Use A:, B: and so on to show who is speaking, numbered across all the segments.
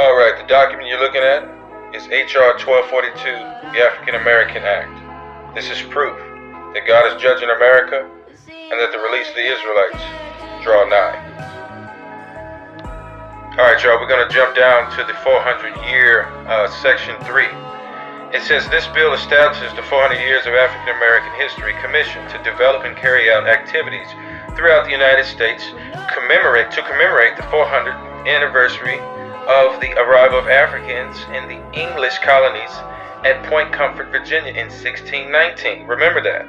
A: All right, the document you're looking at is H.R. 1242, the African American Act. This is proof that God is judging America and that the release of the Israelites draw nigh. All right, y'all, we're going to jump down to the 400-year Section 3. It says this bill establishes the 400 years of African American history commission to develop and carry out activities throughout the United States to commemorate the 400th anniversary of the arrival of Africans in the English colonies at Point Comfort, Virginia in 1619. Remember that.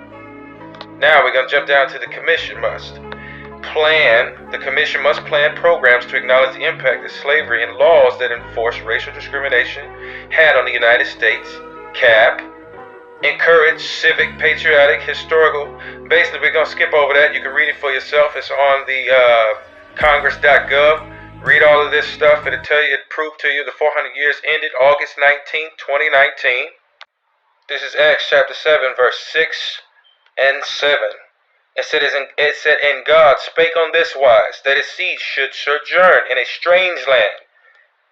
A: Now we're going to jump down to the commission The commission must plan programs to acknowledge the impact that slavery and laws that enforce racial discrimination had on the United States. Encourage civic, patriotic, historical. Basically, we're going to skip over that. You can read it for yourself. It's on the congress.gov. Read all of this stuff. It'll prove to you the 400 years ended August 19, 2019. This is Acts chapter 7, verse 6 and 7. It said, and God spake on this wise, that his seed should sojourn in a strange land,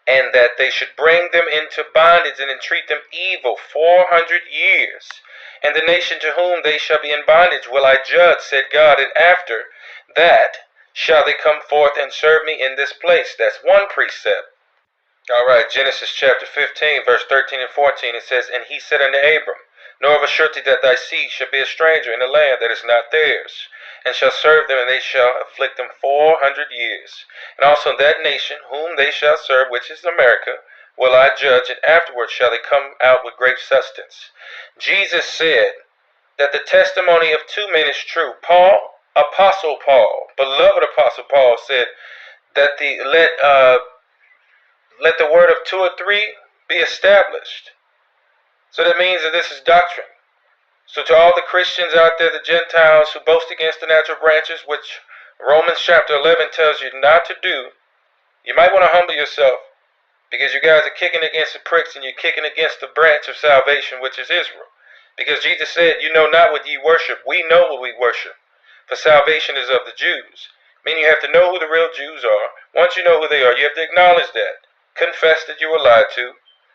A: and that they should bring them into bondage and entreat them evil 400 years. And the nation to whom they shall be in bondage will I judge, said God, and after that shall they come forth and serve me in this place. That's one precept. All right, Genesis chapter 15, verse 13 and 14, it says, and he said unto Abram, know of a surety that thy seed shall be a stranger in a land that is not theirs, and shall serve them, and they shall afflict them 400 years. And also that nation whom they shall serve, which is America, will I judge, and afterwards shall they come out with great substance. Jesus said that the testimony of two men is true. Apostle Paul, beloved Apostle Paul, said that let the word of two or three be established. So that means that this is doctrine. So to all the Christians out there, the Gentiles who boast against the natural branches, which Romans chapter 11 tells you not to do, you might want to humble yourself, because you guys are kicking against the pricks and you're kicking against the branch of salvation, which is Israel. Because Jesus said, you know not what ye worship. We know what we worship. For salvation is of the Jews. Meaning you have to know who the real Jews are. Once you know who they are, you have to acknowledge that. Confess that you were lied to.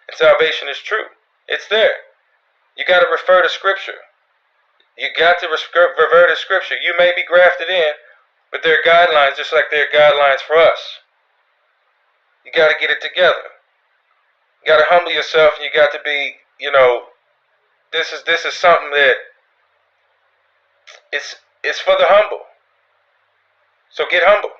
A: And salvation is true. It's there. You got to refer to Scripture. You got to revert to Scripture. You may be grafted in, but there are guidelines just like there are guidelines for us. You got to get it together. You got to humble yourself, and you got to be, this is something that it's for the humble. So get humble.